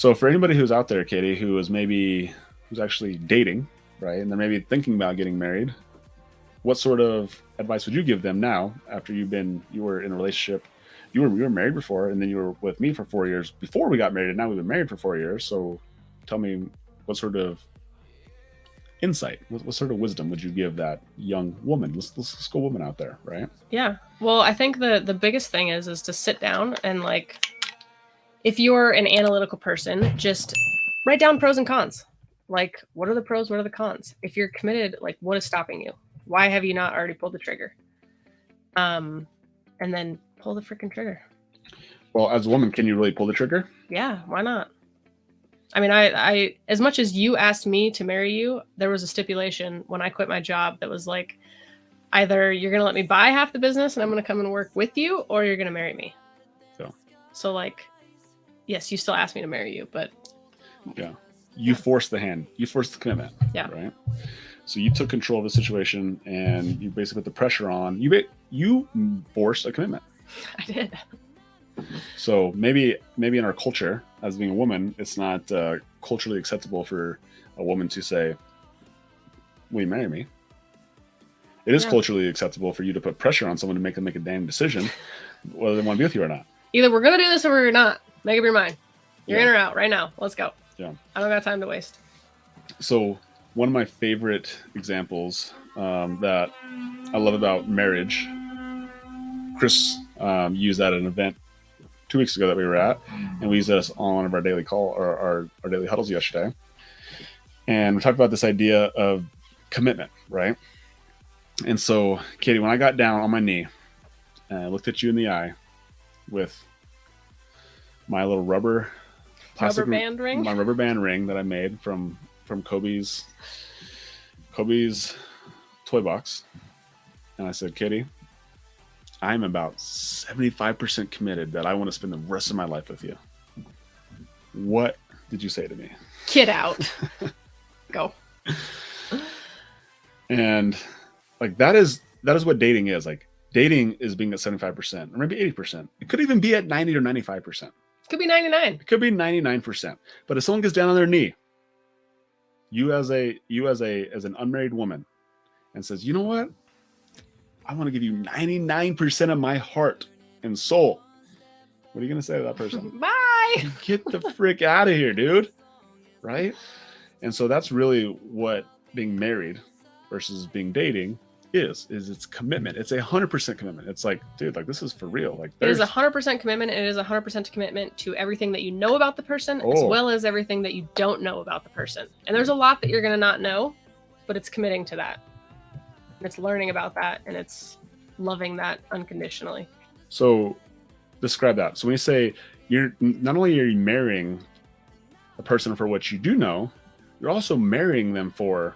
So for anybody who's out there, Katie, who's actually dating, right, and they're maybe thinking about getting married, what sort of advice would you give them now after you were in a relationship? You were married before, and then you were with me for 4 years before we got married, and now we've been married for 4 years. So tell me, what sort of insight, what sort of wisdom would you give that young woman? Let's go woman out there, right? Yeah. Well, I think the biggest thing is to sit down and like, if you're an analytical person, just write down pros and cons. Like, what are the pros? What are the cons? If you're committed, like, what is stopping you? Why have you not already pulled the trigger? And then pull the freaking trigger. Well, as a woman, can you really pull the trigger? Yeah, why not? I mean, I as much as you asked me to marry you, there was a stipulation when I quit my job that was like, either you're going to let me buy half the business and I'm going to come and work with you, or you're going to marry me. So like, yes, you still asked me to marry you, but yeah, you forced the hand, you forced the commitment. Yeah. Right. So you took control of the situation and you basically put the pressure on. You forced a commitment. I did. So maybe in our culture, as being a woman, it's not culturally acceptable for a woman to say, "Will you marry me?" It is culturally acceptable for you to put pressure on someone to make them make a damn decision whether they want to be with you or not. Either we're gonna do this or we're not. Make up your mind. You're in or out right now. Let's go. Yeah. I don't got time to waste. So one of my favorite examples that I love about marriage, Chris used that at an event 2 weeks ago that we were at, and we used this on one of our daily our daily huddles yesterday. And we talked about this idea of commitment, right? And so, Katie, when I got down on my knee and I looked at you in the eye with my little rubber band ring, my rubber band ring that I made from Kobe's toy box, and I said, Katie, I'm about 75% committed that I want to spend the rest of my life with you. What did you say to me? Get out. Go. And like that is what dating is. Like dating is being at 75% or maybe 80%. It could even be at 90 or 95%. It could be 99. It could be 99%. But if someone gets down on their knee, you as an unmarried woman, and says, you know what? I want to give you 99% of my heart and soul. What are you going to say to that person? Bye. Get the frick out of here, dude. Right? And so that's really what being married versus being dating is it's commitment. It's 100% commitment. It's like, dude, like this is for real. Like it is 100% commitment. And it is 100% commitment to everything that you know about the person, as well as everything that you don't know about the person. And there's a lot that you're going to not know, but it's committing to that. And it's learning about that, and it's loving that unconditionally. So describe that. So when you say you're not only are you marrying a person for what you do know, you're also marrying them for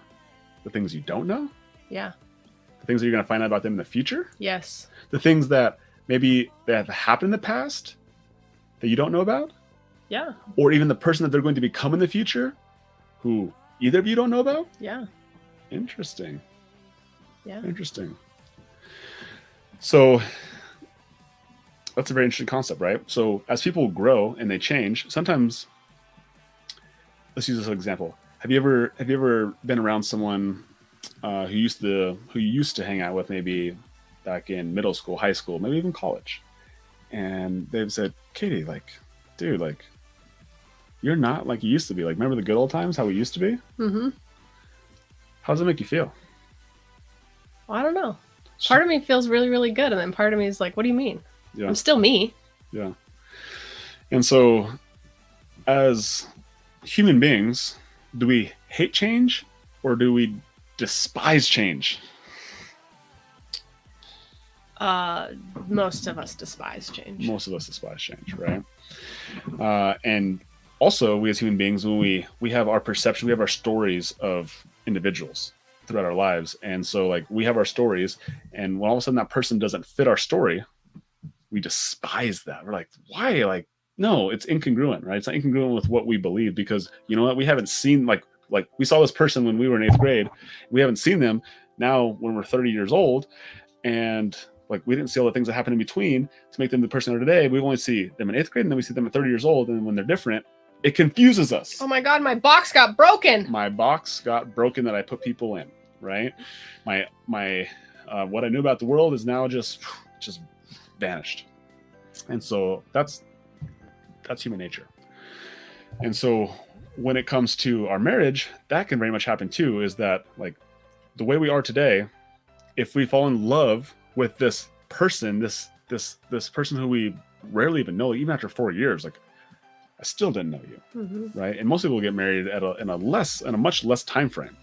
the things you don't know. Yeah. The things that you're going to find out about them in the future. Yes. The things that maybe that have happened in the past that you don't know about. Yeah. Or even the person that they're going to become in the future who either of you don't know about. Yeah. Interesting. Yeah. Interesting. So that's a very interesting concept, right? So as people grow and they change, sometimes, let's use this as an example. Have you ever been around someone who you used to hang out with, maybe back in middle school, high school, maybe even college, and they've said, Katie, like, dude, like, you're not like you used to be. Like, remember the good old times, how we used to be? Mm-hmm. How does it make you feel? Well, I don't know. Part of me feels really, really good, and then part of me is like, what do you mean? Yeah. I'm still me. Yeah. And so as human beings, do we hate change or do we despise change? Most of us despise change. Most of us despise change, right? And also, we as human beings, when we have our perception, we have our stories of individuals throughout our lives. And so like we have our stories, and when all of a sudden that person doesn't fit our story, we despise that. We're like, why? Like, no, it's incongruent, right? It's not incongruent with what we believe, because you know what? We haven't seen like we saw this person when we were in 8th grade. We haven't seen them now when we're 30 years old. And like, we didn't see all the things that happened in between to make them the person they are today. We only see them in 8th grade, and then we see them at 30 years old. And when they're different, It confuses us. Oh my God, my box got broken. My box got broken that I put people in, right? My what I knew about the world is now just vanished. And so that's human nature. And so when it comes to our marriage, that can very much happen too, is that like the way we are today, if we fall in love with this person, this person who we rarely even know, even after 4 years, like I still didn't know you, right? And most people get married in a much less time frame.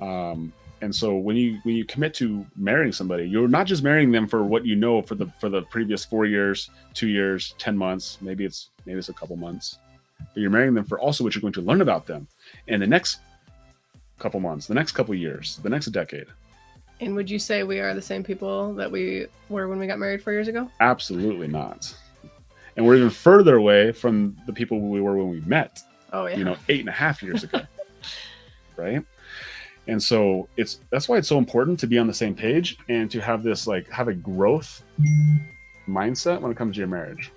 And so when you commit to marrying somebody, you're not just marrying them for what you know for the previous 4 years, 2 years, 10 months, maybe it's a couple months, but you're marrying them for also what you're going to learn about them in the next couple months, the next couple years, the next decade. And would you say we are the same people that we were when we got married 4 years ago? Absolutely not. And we're even further away from the people we were when we met. Oh yeah. 8.5 years ago. Right? And so that's why it's so important to be on the same page and to have this have a growth mindset when it comes to your marriage.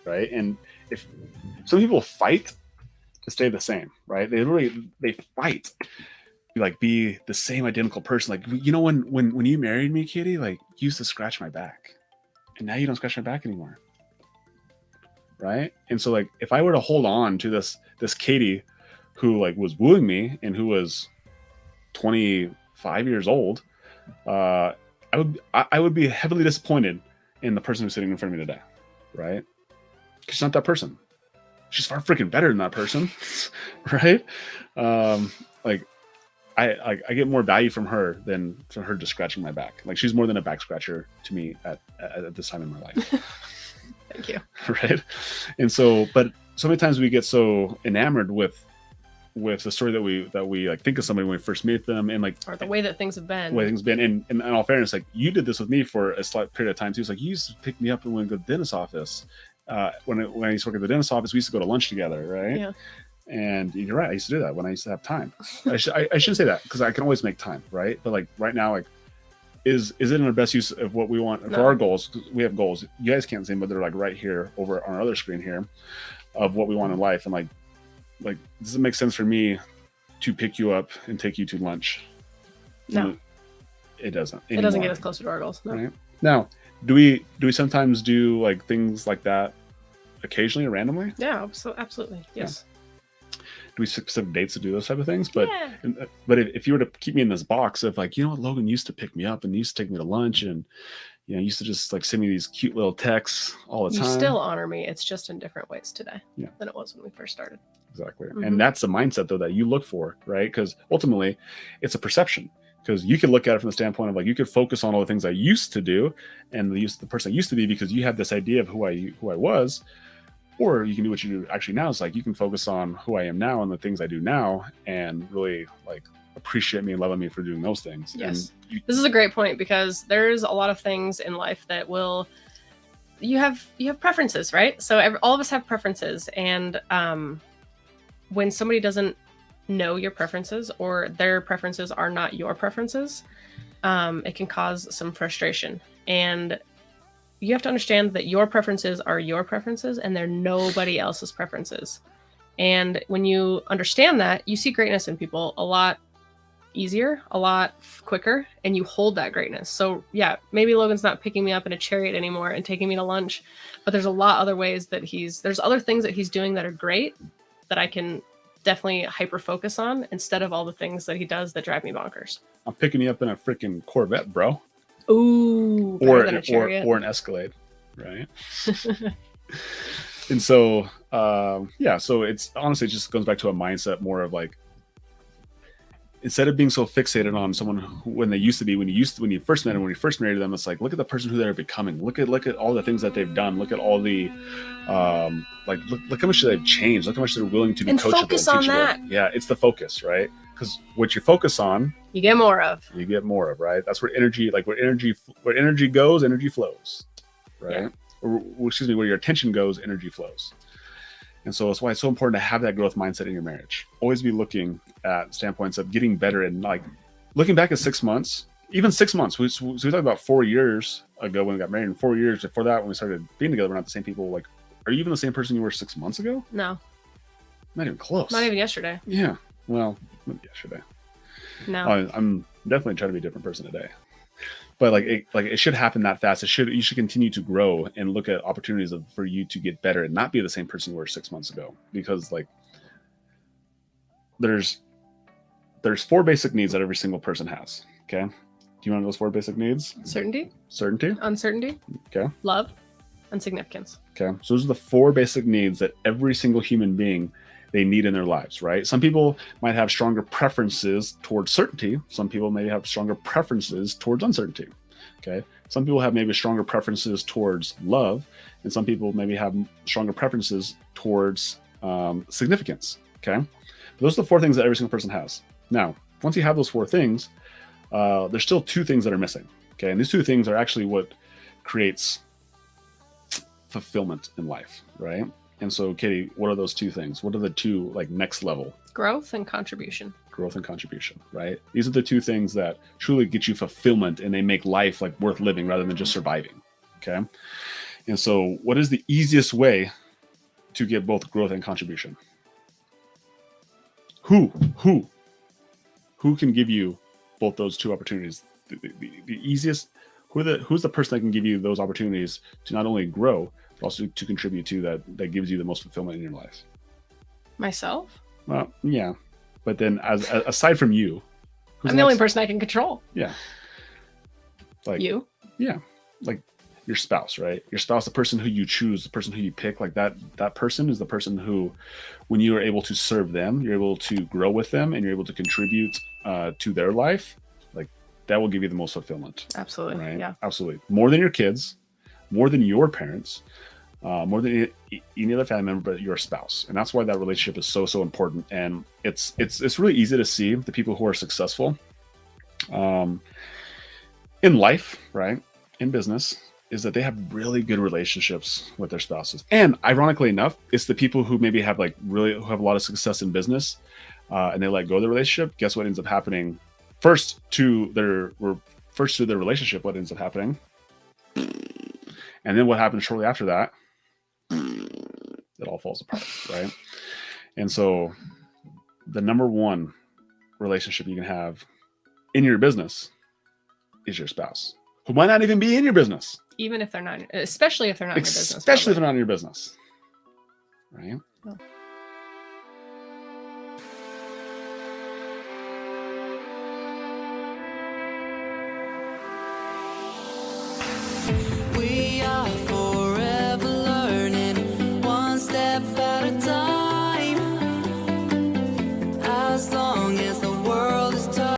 Right? And if some people fight to stay the same, right? They fight to be the same identical person. Like, when you married me, Katie, you used to scratch my back. And now you don't scratch my back anymore. Right? And so if I were to hold on to this Katie who was wooing me and who was 25 years old, I would be heavily disappointed in the person who's sitting in front of me today. Right? Because she's not that person. She's far freaking better than that person. Right? I get more value from her than from her just scratching my back. She's more than a back scratcher to me at this time in my life. Thank you. Right. And so, but so many times we get so enamored with the story that we think of somebody when we first meet them, and or the way that things have been. And in all fairness, you did this with me for a slight period of time too. It's you used to pick me up when we go to the dentist's office. When I used to work at the dentist's office, we used to go to lunch together, right? Yeah. And you're right. I used to do that when I used to have time. I shouldn't say that because I can always make time, right? But right now, is it in our best use of what we want for our goals? We have goals. You guys can't see them, but they're right here over on our other screen here of what we want in life. And does it make sense for me to pick you up and take you to lunch? No, it doesn't. It doesn't get us closer to our goals. No. Right? Now, do we sometimes do things like that occasionally or randomly? Yeah, absolutely. Yes. Yeah. Do we specific dates to do those type of things? But but if you were to keep me in this box of Logan used to pick me up and used to take me to lunch and used to just send me these cute little texts all the time. You still honor me. It's just in different ways today than it was when we first started. Exactly. Mm-hmm. And that's the mindset though that you look for, right? Because ultimately it's a perception. Because you could look at it from the standpoint of you could focus on all the things I used to do and the person I used to be because you have this idea of who I was. Or you can do what you do actually now. It's you can focus on who I am now and the things I do now and really appreciate me and love me for doing those things. Yes. This is a great point because there's a lot of things in life that you have preferences, right? So all of us have preferences. And when somebody doesn't know your preferences or their preferences are not your preferences, it can cause some frustration. And you have to understand that your preferences are your preferences and they're nobody else's preferences. And when you understand that, you see greatness in people a lot easier, a lot quicker, and you hold that greatness. So yeah, maybe Logan's not picking me up in a chariot anymore and taking me to lunch, but there's a lot other ways that there's other things that he's doing that are great that I can definitely hyper focus on instead of all the things that he does that drive me bonkers. I'm picking you up in a freaking Corvette, bro. Ooh, or an Escalade, right? And so so it's honestly, it just goes back to a mindset more of instead of being so fixated on someone when they used to be, when you first met them, when you first married them, it's look at the person who they're becoming. Look at all the things that they've done. Look at all the look how much they've changed. Look how much they're willing to be coachable. Focus on that. Yeah, it's the focus, right? Because what you focus on, you get more of. Right? That's where energy, where energy goes, energy flows, right? Yeah. Or excuse me, where your attention goes, energy flows. And so that's why it's so important to have that growth mindset in your marriage. Always be looking at standpoints of getting better and looking back at 6 months, even 6 months. We talked about 4 years ago when we got married, and 4 years before that when we started being together. We're not the same people are you even the same person you were 6 months ago? No, Not even close. not even yesterday. Yeah. Well, maybe yesterday. No. I'm definitely trying to be a different person today. But it should happen that fast. You should continue to grow and look at opportunities for you to get better and not be the same person you were 6 months ago. Because like there's 4 basic needs that every single person has. Okay. Do you want those 4 basic needs? Certainty, Certainty. uncertainty, Okay. love, and significance. Okay. So those are the 4 basic needs that every single human being they need in their lives, right? Some people might have stronger preferences towards certainty. Some people may have stronger preferences towards uncertainty. Okay. Some people have maybe stronger preferences towards love, and some people maybe have stronger preferences towards significance. Okay. But those are the 4 things that every single person has. Now, once you have those 4 things, there's still 2 things that are missing. Okay. And these 2 things are actually what creates fulfillment in life, right? And so, Katie, what are those 2 things? What are the 2 like next level? Growth and contribution. Growth and contribution, right? These are the 2 things that truly get you fulfillment, and they make life like worth living rather than just surviving. Okay. And so, what is the easiest way to get both growth and contribution? Who can give you both those 2 opportunities? The easiest. Who's the person that can give you those opportunities to not only grow, but also to contribute to that gives you the most fulfillment in your life? Myself? Well, yeah. But then aside from you, I'm the only person I can control. Yeah. Like you? Yeah. Like your spouse, right? Your spouse, the person who you choose, the person who you pick, like that person is the person who, when you are able to serve them, you're able to grow with them, and you're able to contribute to their life. Like that will give you the most fulfillment. Absolutely. Right? Yeah. Absolutely. More than your kids, more than your parents, more than any other family member, but your spouse. And that's why that relationship is so important. And it's really easy to see the people who are successful in life, right? In business, is that they have really good relationships with their spouses. And ironically enough, it's the people who maybe have who have a lot of success in business and they let go of the relationship. Guess what ends up happening? First to their relationship, what ends up happening? And then what happens shortly after that? It all falls apart, right? And so the number 1 relationship you can have in your business is your spouse, who might not even be in your business. Even if they're not, especially if they're not in your business. Especially if they're not in your business, right? Oh.